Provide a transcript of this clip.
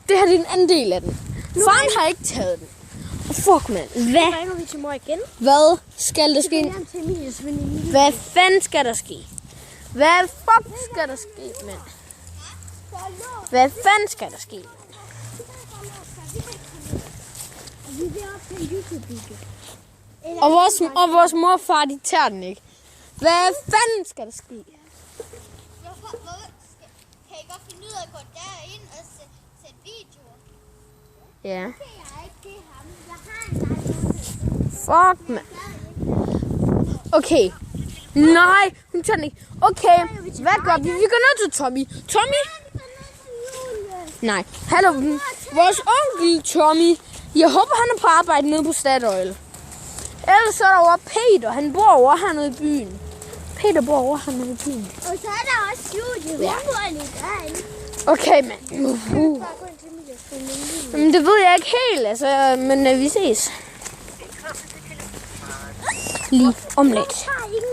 Det her er en anden del af den. Faren har ikke taget den. Fuck, mand. Nu ringer vi til mor igen. Hvad skal der ske? Hvad fanden skal der ske? Hvad fuck skal der ske, mand? Hvad fanden skal der ske? Og vores mor og far, de tager den ikke. Hvad fanden skal der ske? Kan I godt finde ud af at gå derind og sætte videoer? Ja. Det er jeg ikke, det er ham. Jeg har en lejlighed. Fuck, mand. Okay. Nej, hun tager den ikke. Okay, hvad gør vi? Vi går ned til Tommy. Tommy? Nej. Hallo, vores onkel Tommy. Jeg håber, han er på arbejde nede på Statoil. Ellers så er der over Peter. Han bor over hernede i byen. Peter bor over hernede i byen. Og så er der også Julie. Ja. Hun bor lige derinde. Okay, mand. Men det ved jeg ikke helt, altså. Men vi ses. Lige om lidt.